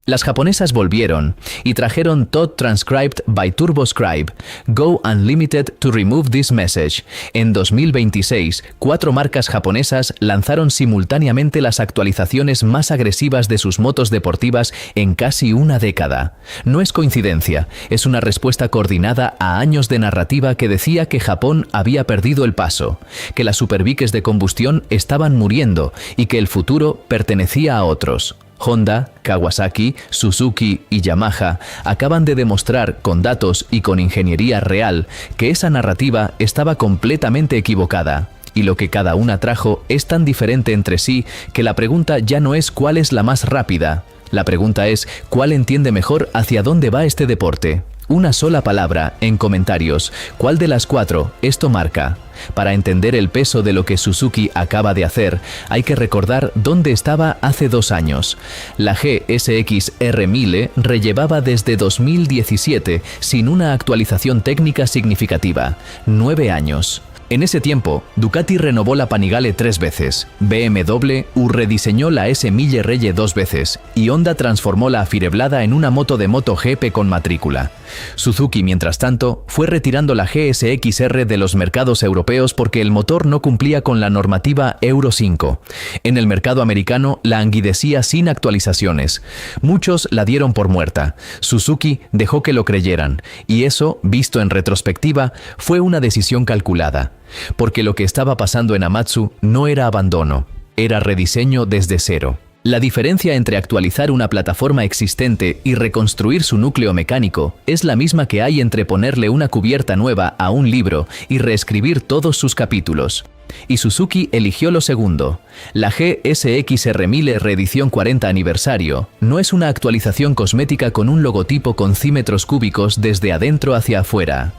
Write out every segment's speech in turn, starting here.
Las japonesas volvieron y trajeron Todd Transcribed by TurboScribe, Go Unlimited to remove this message. En 2026, 4 marcas japonesas lanzaron simultáneamente las actualizaciones más agresivas de sus motos deportivas en casi una década. No es coincidencia, es una respuesta coordinada a años de narrativa que decía que Japón había perdido el paso, que las superbikes de combustión estaban muriendo y que el futuro pertenecía a otros. Honda, Kawasaki, Suzuki y Yamaha acaban de demostrar con datos y con ingeniería real que esa narrativa estaba completamente equivocada. Y lo que cada una trajo es tan diferente entre sí que la pregunta ya no es cuál es la más rápida. La pregunta es cuál entiende mejor hacia dónde va este deporte. Una sola palabra en comentarios. ¿Cuál de las 4 esto marca? Para entender el peso de lo que Suzuki acaba de hacer, hay que recordar dónde estaba hace 2 años. La GSX R1000 rellevaba desde 2017 sin una actualización técnica significativa. 9 años. En ese tiempo, Ducati renovó la Panigale 3 veces, BMW rediseñó la S1000 Reye 2 veces y Honda transformó la Fireblada en una moto de MotoGP con matrícula. Suzuki, mientras tanto, fue retirando la GSX-R de los mercados europeos porque el motor no cumplía con la normativa Euro 5. En el mercado americano la languidecía sin actualizaciones. Muchos la dieron por muerta. Suzuki dejó que lo creyeran, y eso, visto en retrospectiva, fue una decisión calculada. Porque lo que estaba pasando en Amatsu no era abandono, era rediseño desde cero. La diferencia entre actualizar una plataforma existente y reconstruir su núcleo mecánico es la misma que hay entre ponerle una cubierta nueva a un libro y reescribir todos sus capítulos. Y Suzuki eligió lo segundo. La GSX R1000 reedición 40 aniversario no es una actualización cosmética con un logotipo con címetros cúbicos desde adentro hacia afuera.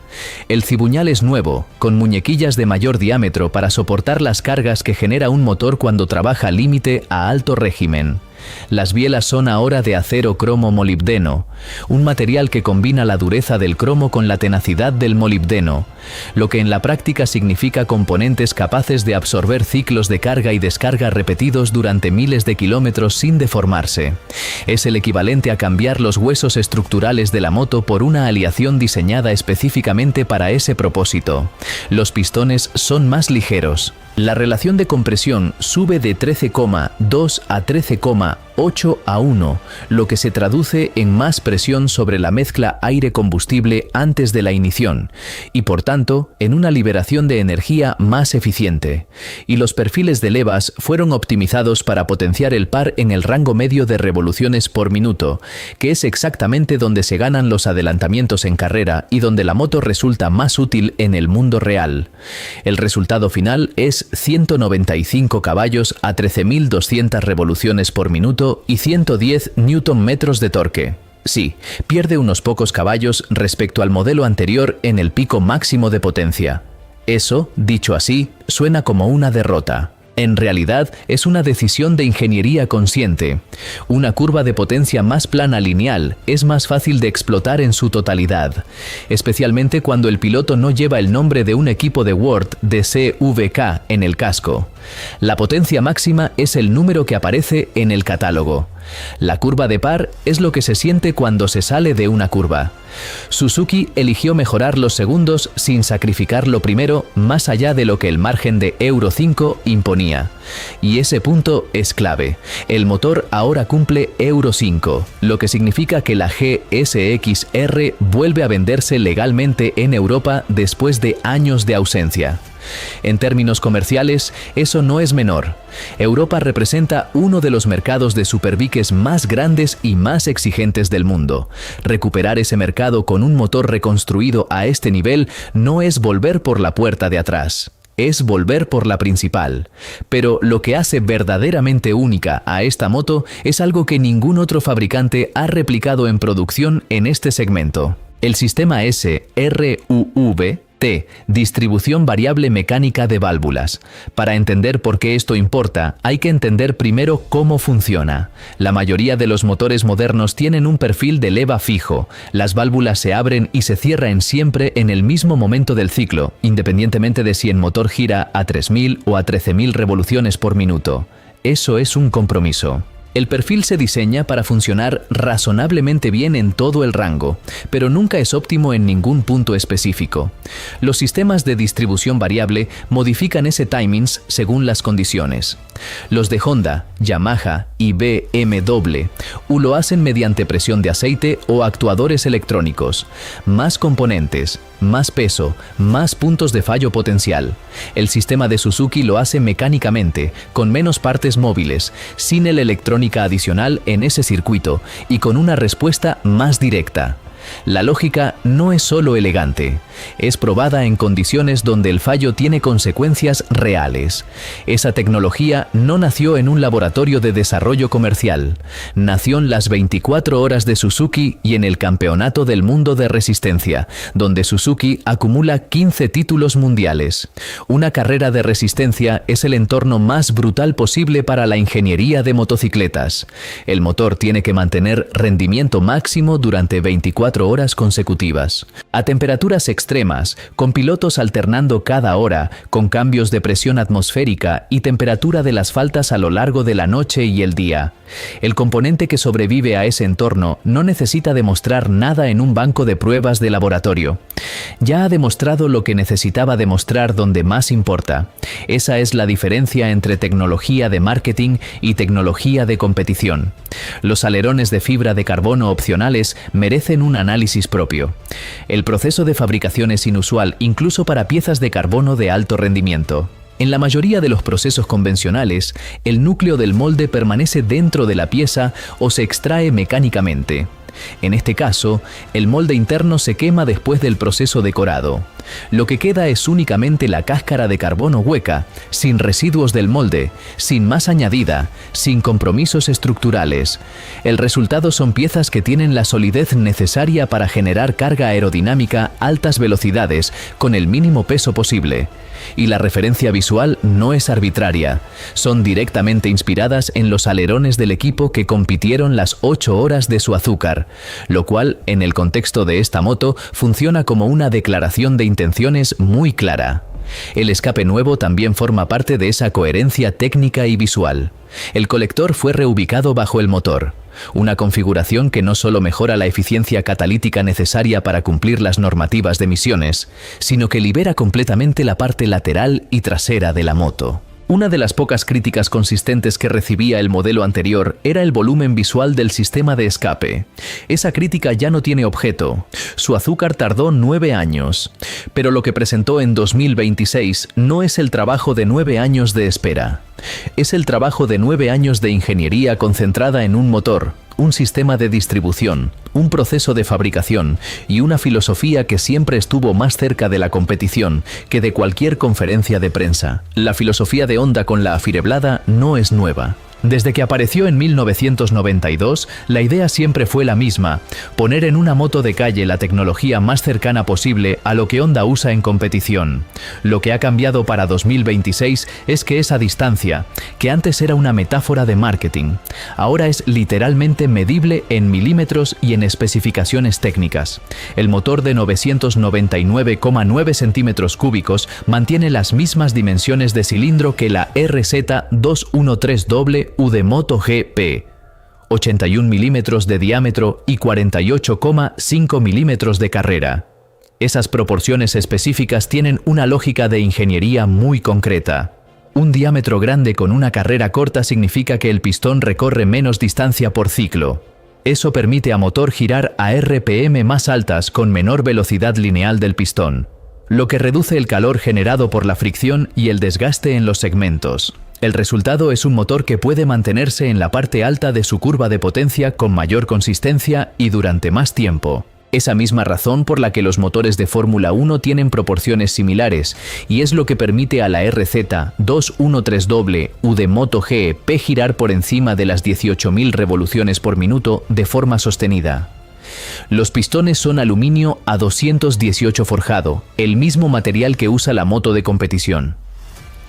El cibuñal es nuevo, con muñequillas de mayor diámetro para soportar las cargas que genera un motor cuando trabaja límite a alto régimen. Las bielas son ahora de acero cromo molibdeno, un material que combina la dureza del cromo con la tenacidad del molibdeno, lo que en la práctica significa componentes capaces de absorber ciclos de carga y descarga repetidos durante miles de kilómetros sin deformarse. Es el equivalente a cambiar los huesos estructurales de la moto por una aleación diseñada específicamente para ese propósito. Los pistones son más ligeros. La relación de compresión sube de 13,2 a 13,8 a 1, lo que se traduce en más presión sobre la mezcla aire-combustible antes de la ignición y, por tanto, en una liberación de energía más eficiente. Y los perfiles de levas fueron optimizados para potenciar el par en el rango medio de revoluciones por minuto, que es exactamente donde se ganan los adelantamientos en carrera y donde la moto resulta más útil en el mundo real. El resultado final es 195 caballos a 13.200 revoluciones por minuto y 110 Nm de torque. Sí, pierde unos pocos caballos respecto al modelo anterior en el pico máximo de potencia. Eso, dicho así, suena como una derrota. En realidad, es una decisión de ingeniería consciente. Una curva de potencia más plana lineal es más fácil de explotar en su totalidad, especialmente cuando el piloto no lleva el nombre de un equipo de Word de CVK en el casco. La potencia máxima es el número que aparece en el catálogo. La curva de par es lo que se siente cuando se sale de una curva. Suzuki eligió mejorar los segundos sin sacrificar lo primero más allá de lo que el margen de Euro 5 imponía. Y ese punto es clave. El motor ahora cumple Euro 5, lo que significa que la GSX-R vuelve a venderse legalmente en Europa después de años de ausencia. En términos comerciales, eso no es menor. Europa representa uno de los mercados de superbikes más grandes y más exigentes del mundo. Recuperar ese mercado con un motor reconstruido a este nivel no es volver por la puerta de atrás. Es volver por la principal. Pero lo que hace verdaderamente única a esta moto es algo que ningún otro fabricante ha replicado en producción en este segmento. El sistema SRUV distribución variable mecánica de válvulas. Para entender por qué esto importa, hay que entender primero cómo funciona. La mayoría de los motores modernos tienen un perfil de leva fijo. Las válvulas se abren y se cierran siempre en el mismo momento del ciclo, independientemente de si el motor gira a 3.000 o a 13.000 revoluciones por minuto. Eso es un compromiso. El perfil se diseña para funcionar razonablemente bien en todo el rango, pero nunca es óptimo en ningún punto específico. Los sistemas de distribución variable modifican ese timings según las condiciones. Los de Honda, Yamaha y BMW lo hacen mediante presión de aceite o actuadores electrónicos. Más componentes, más peso, más puntos de fallo potencial. El sistema de Suzuki lo hace mecánicamente, con menos partes móviles, sin el electrónica adicional en ese circuito y con una respuesta más directa. La lógica no es solo elegante, es probada en condiciones donde el fallo tiene consecuencias reales. Esa tecnología no nació en un laboratorio de desarrollo comercial, nació en las 24 horas de Suzuki y en el Campeonato del Mundo de Resistencia, donde Suzuki acumula 15 títulos mundiales. Una carrera de resistencia es el entorno más brutal posible para la ingeniería de motocicletas. El motor tiene que mantener rendimiento máximo durante 24 horas consecutivas. A temperaturas extremas, con pilotos alternando cada hora, con cambios de presión atmosférica y temperatura de las faltas a lo largo de la noche y el día. El componente que sobrevive a ese entorno no necesita demostrar nada en un banco de pruebas de laboratorio. Ya ha demostrado lo que necesitaba demostrar donde más importa. Esa es la diferencia entre tecnología de marketing y tecnología de competición. Los alerones de fibra de carbono opcionales merecen un análisis propio. El proceso de fabricación es inusual incluso para piezas de carbono de alto rendimiento. En la mayoría de los procesos convencionales, el núcleo del molde permanece dentro de la pieza o se extrae mecánicamente. En este caso, el molde interno se quema después del proceso decorado. Lo que queda es únicamente la cáscara de carbono hueca, sin residuos del molde, sin masa añadida, sin compromisos estructurales. El resultado son piezas que tienen la solidez necesaria para generar carga aerodinámica a altas velocidades con el mínimo peso posible. Y la referencia visual no es arbitraria. Son directamente inspiradas en los alerones del equipo que compitieron las 8 horas de su azúcar, lo cual, en el contexto de esta moto, funciona como una declaración de intenciones muy clara. El escape nuevo también forma parte de esa coherencia técnica y visual. El colector fue reubicado bajo el motor, una configuración que no solo mejora la eficiencia catalítica necesaria para cumplir las normativas de emisiones, sino que libera completamente la parte lateral y trasera de la moto. Una de las pocas críticas consistentes que recibía el modelo anterior era el volumen visual del sistema de escape. Esa crítica ya no tiene objeto. Su azúcar tardó 9 años, pero lo que presentó en 2026 no es el trabajo de 9 años de espera. Es el trabajo de 9 años de ingeniería concentrada en un motor, un sistema de distribución, un proceso de fabricación y una filosofía que siempre estuvo más cerca de la competición que de cualquier conferencia de prensa. La filosofía de Honda con la afireblada no es nueva. Desde que apareció en 1992, la idea siempre fue la misma: poner en una moto de calle la tecnología más cercana posible a lo que Honda usa en competición. Lo que ha cambiado para 2026 es que esa distancia, que antes era una metáfora de marketing, ahora es literalmente medible en milímetros y en especificaciones técnicas. El motor de 999,9 centímetros cúbicos mantiene las mismas dimensiones de cilindro que la RZ213W de MotoGP, 81 milímetros de diámetro y 48,5 milímetros de carrera. Esas proporciones específicas tienen una lógica de ingeniería muy concreta. Un diámetro grande con una carrera corta significa que el pistón recorre menos distancia por ciclo. Eso permite a motor girar a RPM más altas con menor velocidad lineal del pistón, lo que reduce el calor generado por la fricción y el desgaste en los segmentos. El resultado es un motor que puede mantenerse en la parte alta de su curva de potencia con mayor consistencia y durante más tiempo. Esa misma razón por la que los motores de Fórmula 1 tienen proporciones similares, y es lo que permite a la RZ213W de MotoGP girar por encima de las 18.000 revoluciones por minuto de forma sostenida. Los pistones son aluminio A218 forjado, el mismo material que usa la moto de competición.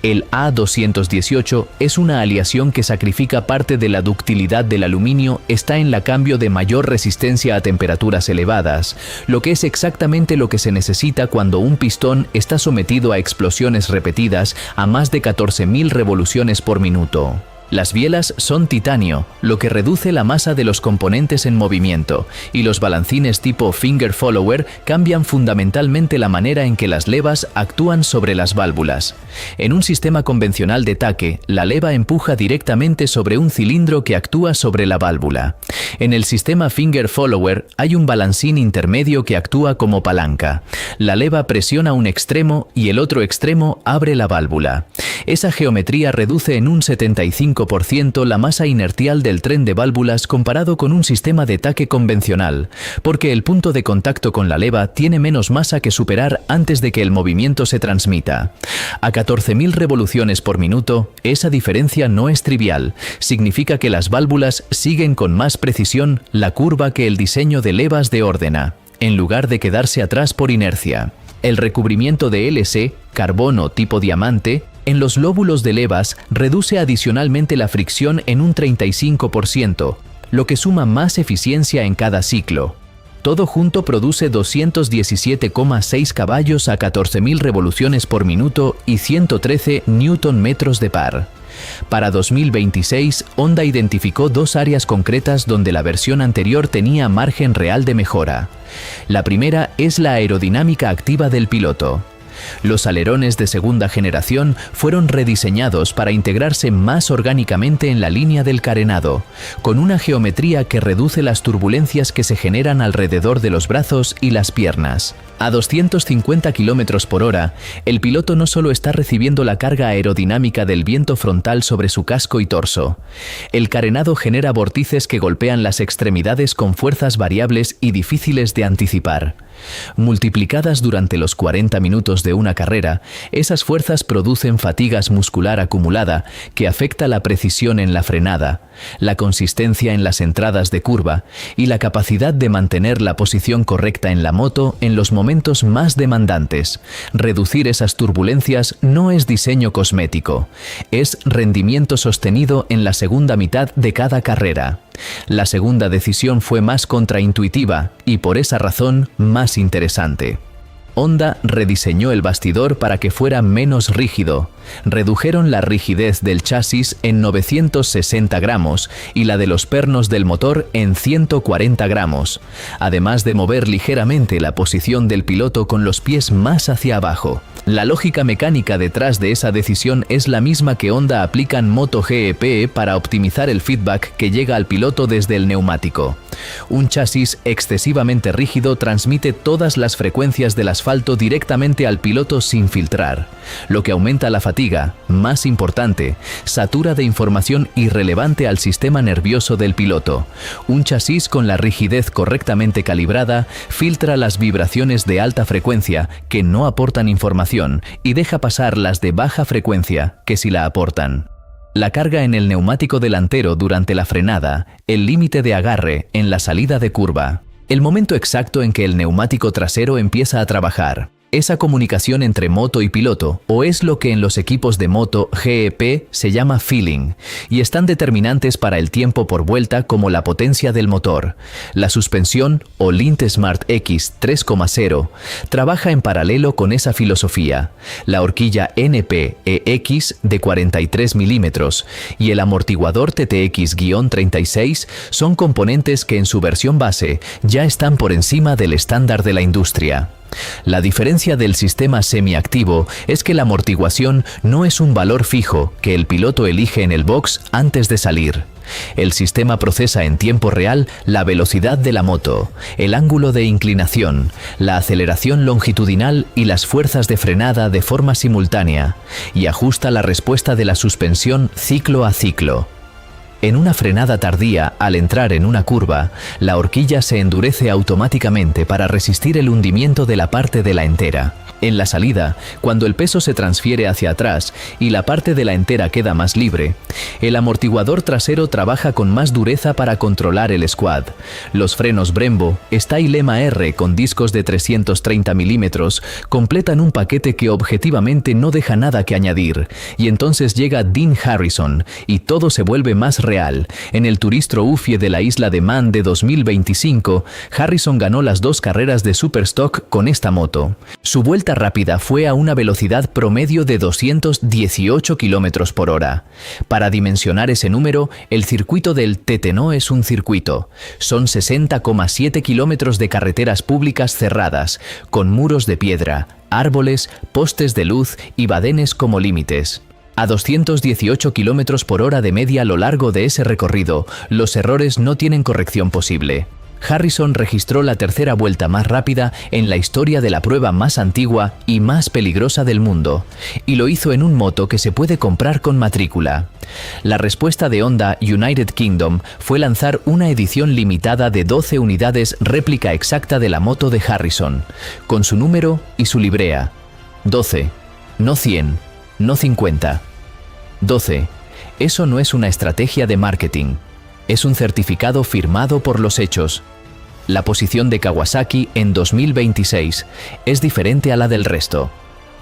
El A218 es una aleación que sacrifica parte de la ductilidad del aluminio, está en la cambio de mayor resistencia a temperaturas elevadas, lo que es exactamente lo que se necesita cuando un pistón está sometido a explosiones repetidas a más de 14.000 revoluciones por minuto. Las bielas son titanio, lo que reduce la masa de los componentes en movimiento, y los balancines tipo Finger Follower cambian fundamentalmente la manera en que las levas actúan sobre las válvulas. En un sistema convencional de taque, la leva empuja directamente sobre un cilindro que actúa sobre la válvula. En el sistema Finger Follower hay un balancín intermedio que actúa como palanca. La leva presiona un extremo y el otro extremo abre la válvula. Esa geometría reduce en un 75% la masa inercial del tren de válvulas comparado con un sistema de taque convencional, porque el punto de contacto con la leva tiene menos masa que superar antes de que el movimiento se transmita. A 14.000 revoluciones por minuto, esa diferencia no es trivial. Significa que las válvulas siguen con más precisión la curva que el diseño de levas de Ordena, en lugar de quedarse atrás por inercia. El recubrimiento de LC, carbono tipo diamante, en los lóbulos de levas reduce adicionalmente la fricción en un 35%, lo que suma más eficiencia en cada ciclo. Todo junto produce 217,6 caballos a 14.000 revoluciones por minuto y 113 Nm de par. Para 2026, Honda identificó dos áreas concretas donde la versión anterior tenía margen real de mejora. La primera es la aerodinámica activa del piloto. Los alerones de segunda generación fueron rediseñados para integrarse más orgánicamente en la línea del carenado, con una geometría que reduce las turbulencias que se generan alrededor de los brazos y las piernas. A 250 km por hora, el piloto no solo está recibiendo la carga aerodinámica del viento frontal sobre su casco y torso. El carenado genera vórtices que golpean las extremidades con fuerzas variables y difíciles de anticipar. Multiplicadas durante los 40 minutos de una carrera, esas fuerzas producen fatiga muscular acumulada que afecta la precisión en la frenada, la consistencia en las entradas de curva y la capacidad de mantener la posición correcta en la moto en los momentos más demandantes. Reducir esas turbulencias no es diseño cosmético, es rendimiento sostenido en la segunda mitad de cada carrera. La segunda decisión fue más contraintuitiva y por esa razón más interesante. Honda rediseñó el bastidor para que fuera menos rígido. Redujeron la rigidez del chasis en 960 gramos y la de los pernos del motor en 140 gramos, además de mover ligeramente la posición del piloto con los pies más hacia abajo. La lógica mecánica detrás de esa decisión es la misma que Honda aplica en MotoGP para optimizar el feedback que llega al piloto desde el neumático. Un chasis excesivamente rígido transmite todas las frecuencias del asfalto directamente al piloto sin filtrar, lo que aumenta la fatiga. Más importante, satura de información irrelevante al sistema nervioso del piloto. Un chasis con la rigidez correctamente calibrada filtra las vibraciones de alta frecuencia que no aportan información y deja pasar las de baja frecuencia que sí la aportan. La carga en el neumático delantero durante la frenada, el límite de agarre en la salida de curva, el momento exacto en que el neumático trasero empieza a trabajar. Esa comunicación entre moto y piloto, o es lo que en los equipos de moto GP se llama feeling, y están determinantes para el tiempo por vuelta como la potencia del motor. La suspensión, o Lint Smart X 3.0, trabaja en paralelo con esa filosofía. La horquilla NPEX de 43 milímetros y el amortiguador TTX-36 son componentes que en su versión base ya están por encima del estándar de la industria. La diferencia del sistema semiactivo es que la amortiguación no es un valor fijo que el piloto elige en el box antes de salir. El sistema procesa en tiempo real la velocidad de la moto, el ángulo de inclinación, la aceleración longitudinal y las fuerzas de frenada de forma simultánea, y ajusta la respuesta de la suspensión ciclo a ciclo. En una frenada tardía, al entrar en una curva, la horquilla se endurece automáticamente para resistir el hundimiento de la parte delantera. En la salida, cuando el peso se transfiere hacia atrás y la parte delantera queda más libre, el amortiguador trasero trabaja con más dureza para controlar el squad. Los frenos Brembo, Stylema R con discos de 330 milímetros, completan un paquete que objetivamente no deja nada que añadir, y entonces llega Dean Harrison y todo se vuelve más real. En el Turistro Uffie de la isla de Man de 2025, Harrison ganó las 2 carreras de Superstock con esta moto. Su vuelta vuelta rápida fue a una velocidad promedio de 218 km por hora. Para dimensionar ese número, el circuito del TT no es un circuito. Son 60,7 kilómetros de carreteras públicas cerradas, con muros de piedra, árboles, postes de luz y badenes como límites. A 218 km por hora de media a lo largo de ese recorrido, los errores no tienen corrección posible. Harrison registró la tercera vuelta más rápida en la historia de la prueba más antigua y más peligrosa del mundo, y lo hizo en un moto que se puede comprar con matrícula. La respuesta de Honda United Kingdom fue lanzar una edición limitada de 12 unidades réplica exacta de la moto de Harrison, con su número y su librea. 12, no 100, no 50. 12. Eso no es una estrategia de marketing. Es un certificado firmado por los hechos. La posición de Kawasaki en 2026 es diferente a la del resto.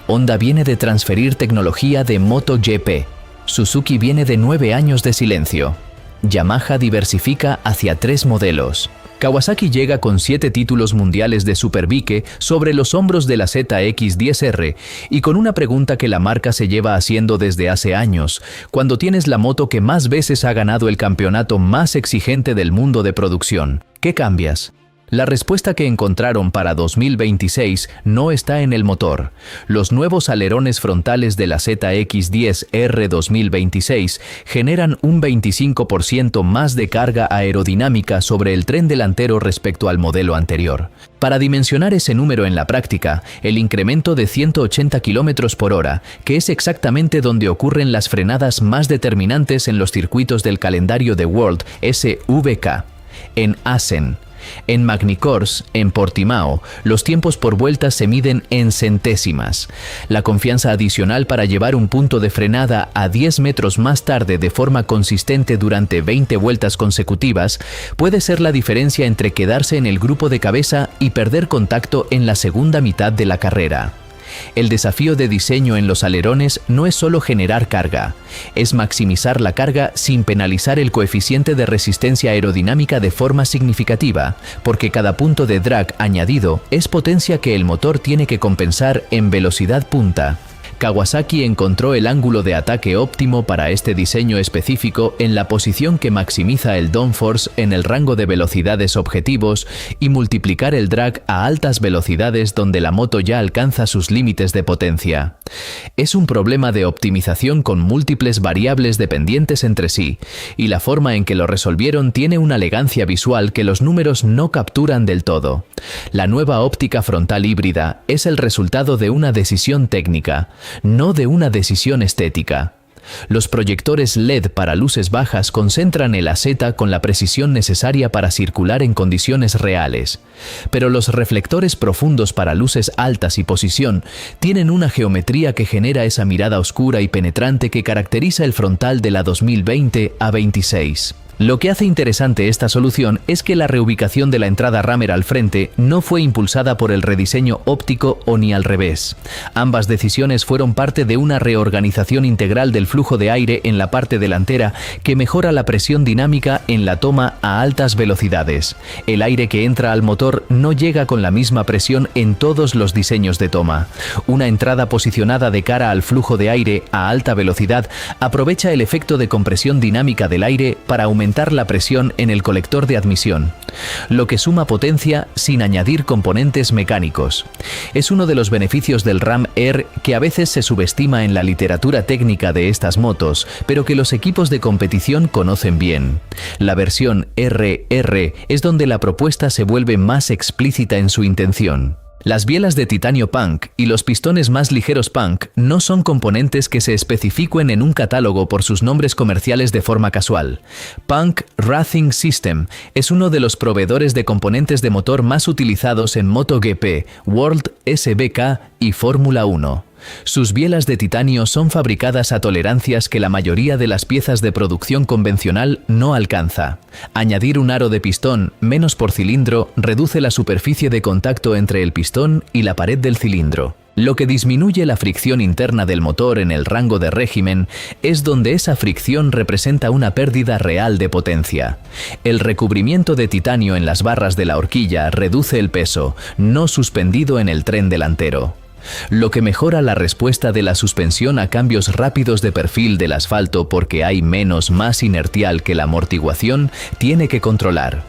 Honda viene de transferir tecnología de MotoGP. Suzuki viene de 9 años de silencio. Yamaha diversifica hacia 3 modelos. Kawasaki llega con 7 títulos mundiales de Superbike sobre los hombros de la ZX-10R y con una pregunta que la marca se lleva haciendo desde hace años: cuando tienes la moto que más veces ha ganado el campeonato más exigente del mundo de producción, ¿qué cambias? La respuesta que encontraron para 2026 no está en el motor. Los nuevos alerones frontales de la ZX-10R 2026 generan un 25% más de carga aerodinámica sobre el tren delantero respecto al modelo anterior. Para dimensionar ese número en la práctica, el incremento de 180 km por hora, que es exactamente donde ocurren las frenadas más determinantes en los circuitos del calendario de World SVK, en Assen, en Magny-Cours, en Portimao, los tiempos por vuelta se miden en centésimas. La confianza adicional para llevar un punto de frenada a 10 metros más tarde de forma consistente durante 20 vueltas consecutivas puede ser la diferencia entre quedarse en el grupo de cabeza y perder contacto en la segunda mitad de la carrera. El desafío de diseño en los alerones no es solo generar carga, es maximizar la carga sin penalizar el coeficiente de resistencia aerodinámica de forma significativa, porque cada punto de drag añadido es potencia que el motor tiene que compensar en velocidad punta. Kawasaki encontró el ángulo de ataque óptimo para este diseño específico en la posición que maximiza el downforce en el rango de velocidades objetivos y multiplicar el drag a altas velocidades donde la moto ya alcanza sus límites de potencia. Es un problema de optimización con múltiples variables dependientes entre sí, y la forma en que lo resolvieron tiene una elegancia visual que los números no capturan del todo. La nueva óptica frontal híbrida es el resultado de una decisión técnica, no de una decisión estética. Los proyectores LED para luces bajas concentran el AZ con la precisión necesaria para circular en condiciones reales, pero los reflectores profundos para luces altas y posición tienen una geometría que genera esa mirada oscura y penetrante que caracteriza el frontal de la 2020 a 26. Lo que hace interesante esta solución es que la reubicación de la entrada Rammer al frente no fue impulsada por el rediseño óptico o ni al revés. Ambas decisiones fueron parte de una reorganización integral del flujo de aire en la parte delantera que mejora la presión dinámica en la toma a altas velocidades. El aire que entra al motor no llega con la misma presión en todos los diseños de toma. Una entrada posicionada de cara al flujo de aire a alta velocidad aprovecha el efecto de compresión dinámica del aire para aumentar la presión en el colector de admisión, lo que suma potencia sin añadir componentes mecánicos. Es uno de los beneficios del Ram Air que a veces se subestima en la literatura técnica de estas motos, pero que los equipos de competición conocen bien. La versión RR es donde la propuesta se vuelve más explícita en su intención. Las bielas de titanio Punk y los pistones más ligeros Punk no son componentes que se especifiquen en un catálogo por sus nombres comerciales de forma casual. Punk Racing System es uno de los proveedores de componentes de motor más utilizados en MotoGP, World SVK y Fórmula 1. Sus bielas de titanio son fabricadas a tolerancias que la mayoría de las piezas de producción convencional no alcanza. Añadir un aro de pistón menos por cilindro reduce la superficie de contacto entre el pistón y la pared del cilindro. Lo que disminuye la fricción interna del motor en el rango de régimen es donde esa fricción representa una pérdida real de potencia. El recubrimiento de titanio en las barras de la horquilla reduce el peso, no suspendido en el tren delantero. lo que mejora la respuesta de la suspensión a cambios rápidos de perfil del asfalto porque hay menos masa inercial que la amortiguación tiene que controlar.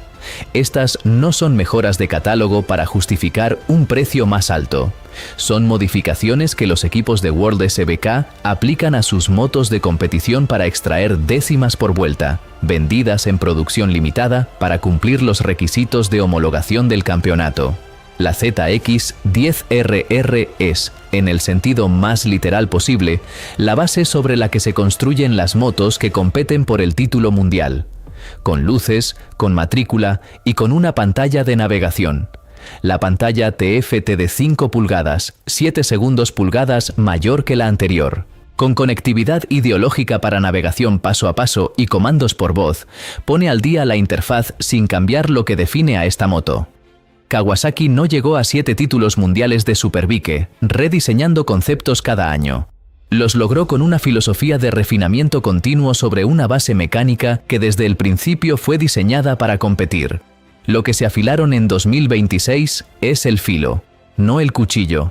Estas no son mejoras de catálogo para justificar un precio más alto. Son modificaciones que los equipos de World SBK aplican a sus motos de competición para extraer décimas por vuelta, vendidas en producción limitada para cumplir los requisitos de homologación del campeonato. La ZX-10RR es, en el sentido más literal posible, la base sobre la que se construyen las motos que compiten por el título mundial. Con luces, con matrícula y con una pantalla de navegación. La pantalla TFT de 5 pulgadas, 7 segundos pulgadas mayor que la anterior. Con conectividad ideológica para navegación paso a paso y comandos por voz, pone al día la interfaz sin cambiar lo que define a esta moto. Kawasaki no llegó a 7 títulos mundiales de Superbike, rediseñando conceptos cada año. Los logró con una filosofía de refinamiento continuo sobre una base mecánica que desde el principio fue diseñada para competir. Lo que se afilaron en 2026 es el filo, no el cuchillo.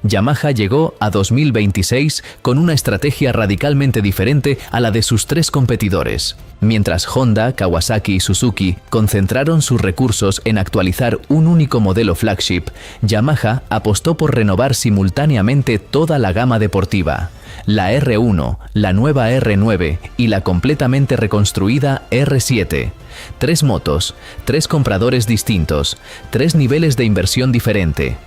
Yamaha llegó a 2026 con una estrategia radicalmente diferente a la de sus 3 competidores. Mientras Honda, Kawasaki y Suzuki concentraron sus recursos en actualizar un único modelo flagship, Yamaha apostó por renovar simultáneamente toda la gama deportiva. La R1, la nueva R9 y la completamente reconstruida R7. 3 motos, 3 compradores distintos, 3 niveles de inversión diferente.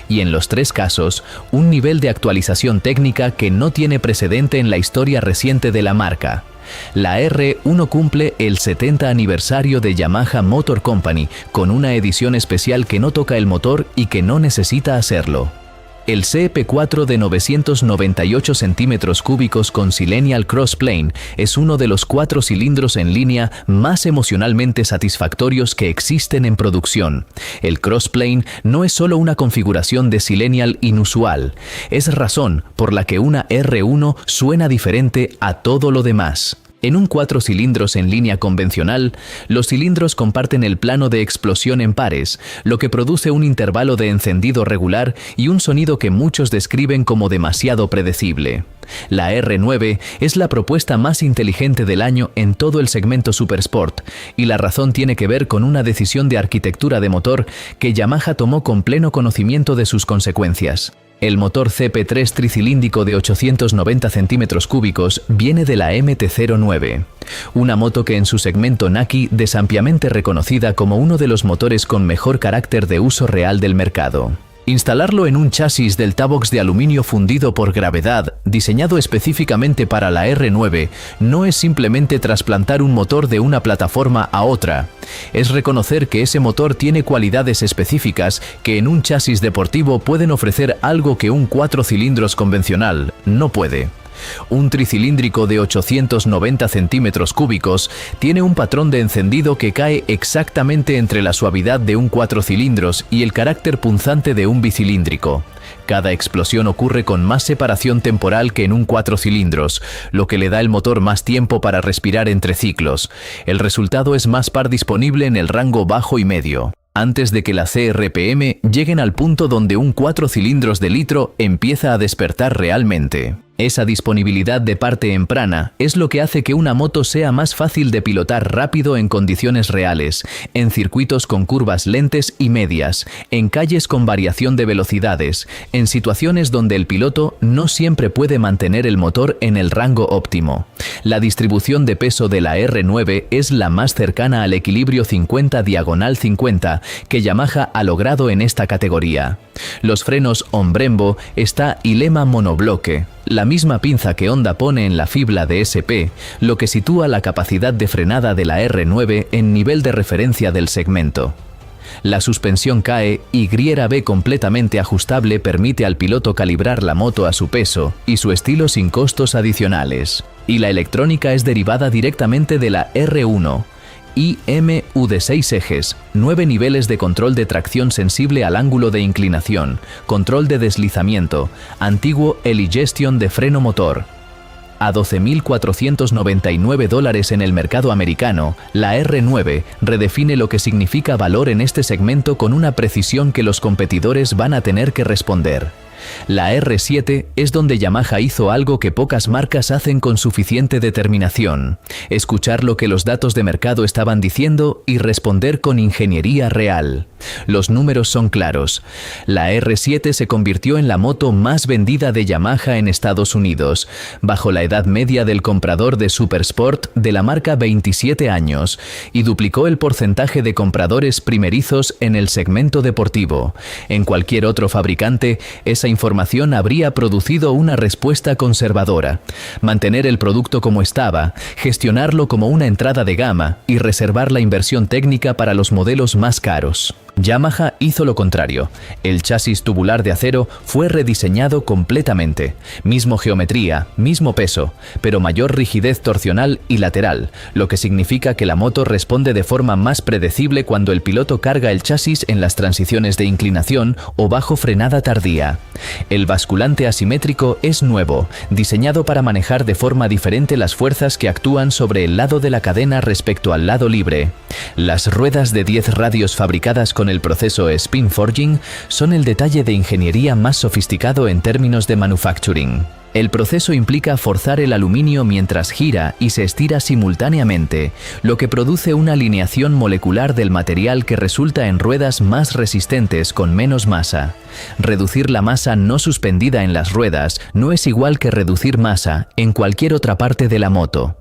Y en los 3 casos, un nivel de actualización técnica que no tiene precedente en la historia reciente de la marca. La R1 cumple el 70 aniversario de Yamaha Motor Company con una edición especial que no toca el motor y que no necesita hacerlo. El CP4 de 998 centímetros cúbicos con Silenial Crossplane es uno de los 4 cilindros en línea más emocionalmente satisfactorios que existen en producción. El Crossplane no es solo una configuración de Silenial inusual, es razón por la que una R1 suena diferente a todo lo demás. En un 4 cilindros en línea convencional, los cilindros comparten el plano de explosión en pares, lo que produce un intervalo de encendido regular y un sonido que muchos describen como demasiado predecible. La R9 es la propuesta más inteligente del año en todo el segmento Supersport, y la razón tiene que ver con una decisión de arquitectura de motor que Yamaha tomó con pleno conocimiento de sus consecuencias. El motor CP3 tricilíndrico de 890 centímetros cúbicos viene de la MT-09, una moto que en su segmento Naki es ampliamente reconocida como uno de los motores con mejor carácter de uso real del mercado. Instalarlo en un chasis del Tavox de aluminio fundido por gravedad, diseñado específicamente para la R9, no es simplemente trasplantar un motor de una plataforma a otra. Es reconocer que ese motor tiene cualidades específicas que en un chasis deportivo pueden ofrecer algo que un 4 cilindros convencional no puede. Un tricilíndrico de 890 centímetros cúbicos tiene un patrón de encendido que cae exactamente entre la suavidad de un 4 cilindros y el carácter punzante de un bicilíndrico. Cada explosión ocurre con más separación temporal que en un 4 cilindros, lo que le da al motor más tiempo para respirar entre ciclos. El resultado es más par disponible en el rango bajo y medio, antes de que la CRPM lleguen al punto donde un 4 cilindros de litro empieza a despertar realmente. Esa disponibilidad de par temprana es lo que hace que una moto sea más fácil de pilotar rápido en condiciones reales, en circuitos con curvas lentes y medias, en calles con variación de velocidades, en situaciones donde el piloto no siempre puede mantener el motor en el rango óptimo. La distribución de peso de la R9 es la más cercana al equilibrio 50/50 que Yamaha ha logrado en esta categoría. Los frenos Ombrembo está Ilema monobloque, la misma pinza que Honda pone en la fibra de SP, lo que sitúa la capacidad de frenada de la R9 en nivel de referencia del segmento. La suspensión KAE YB completamente ajustable permite al piloto calibrar la moto a su peso y su estilo sin costos adicionales. Y la electrónica es derivada directamente de la R1. IMU de 6 ejes, 9 niveles de control de tracción sensible al ángulo de inclinación, control de deslizamiento, antiguo Eligestion de freno motor. A $12.499 en el mercado americano, la R9 redefine lo que significa valor en este segmento con una precisión que los competidores van a tener que responder. La R7 es donde Yamaha hizo algo que pocas marcas hacen con suficiente determinación: escuchar lo que los datos de mercado estaban diciendo y responder con ingeniería real. Los números son claros. La R7 se convirtió en la moto más vendida de Yamaha en Estados Unidos, bajo la edad media del comprador de Supersport de la marca 27 años, y duplicó el porcentaje de compradores primerizos en el segmento deportivo. En cualquier otro fabricante, esa información habría producido una respuesta conservadora: mantener el producto como estaba, gestionarlo como una entrada de gama y reservar la inversión técnica para los modelos más caros. Yamaha hizo lo contrario. El chasis tubular de acero fue rediseñado completamente. Mismo geometría, mismo peso, pero mayor rigidez torsional y lateral, lo que significa que la moto responde de forma más predecible cuando el piloto carga el chasis en las transiciones de inclinación o bajo frenada tardía. El basculante asimétrico es nuevo, diseñado para manejar de forma diferente las fuerzas que actúan sobre el lado de la cadena respecto al lado libre. Las ruedas de 10 radios fabricadas con el proceso Spin Forging son el detalle de ingeniería más sofisticado en términos de manufacturing. El proceso implica forzar el aluminio mientras gira y se estira simultáneamente, lo que produce una alineación molecular del material que resulta en ruedas más resistentes con menos masa. Reducir la masa no suspendida en las ruedas no es igual que reducir masa en cualquier otra parte de la moto.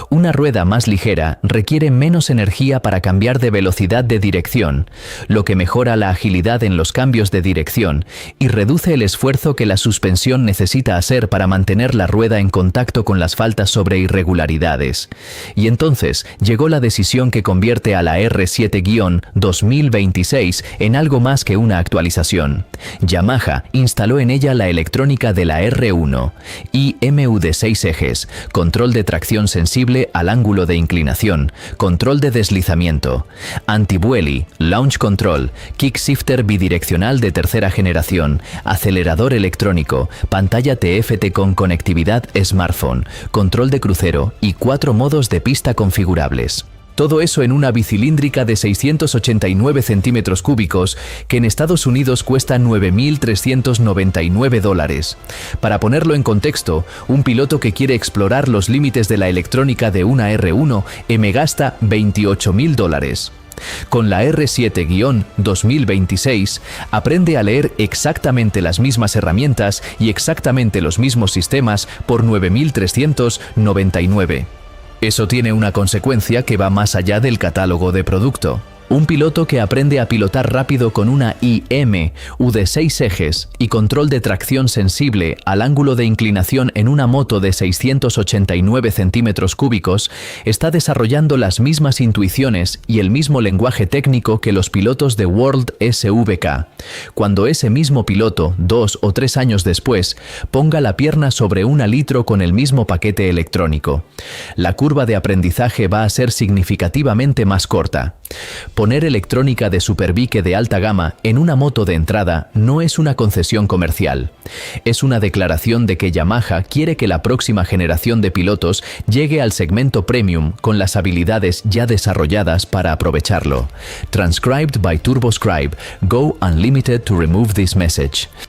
Una rueda más ligera requiere menos energía para cambiar de velocidad de dirección, lo que mejora la agilidad en los cambios de dirección y reduce el esfuerzo que la suspensión necesita hacer para mantener la rueda en contacto con las faltas sobre irregularidades. Y entonces llegó la decisión que convierte a la R7-2026 en algo más que una actualización. Yamaha instaló en ella la electrónica de la R1, IMU de 6 ejes, control de tracción sensible al ángulo de inclinación, control de deslizamiento, anti-bueli, launch control, kick shifter bidireccional de tercera generación, acelerador electrónico, pantalla TFT con conectividad smartphone, control de crucero y 4 modos de pista configurables. Todo eso en una bicilíndrica de 689 centímetros cúbicos que en Estados Unidos cuesta $9.399. Para ponerlo en contexto, un piloto que quiere explorar los límites de la electrónica de una R1 gasta $28.000. Con la R7-2026 aprende a leer exactamente las mismas herramientas y exactamente los mismos sistemas por $9.399. Eso tiene una consecuencia que va más allá del catálogo de producto. Un piloto que aprende a pilotar rápido con una IMU de 6 ejes y control de tracción sensible al ángulo de inclinación en una moto de 689 centímetros cúbicos está desarrollando las mismas intuiciones y el mismo lenguaje técnico que los pilotos de World SVK. Cuando ese mismo piloto, 2 o 3 años después, ponga la pierna sobre un alitro con el mismo paquete electrónico, la curva de aprendizaje va a ser significativamente más corta. Poner electrónica de Superbike de alta gama en una moto de entrada no es una concesión comercial. Es una declaración de que Yamaha quiere que la próxima generación de pilotos llegue al segmento premium con las habilidades ya desarrolladas para aprovecharlo. Transcribed by TurboScribe. Go unlimited to remove this message.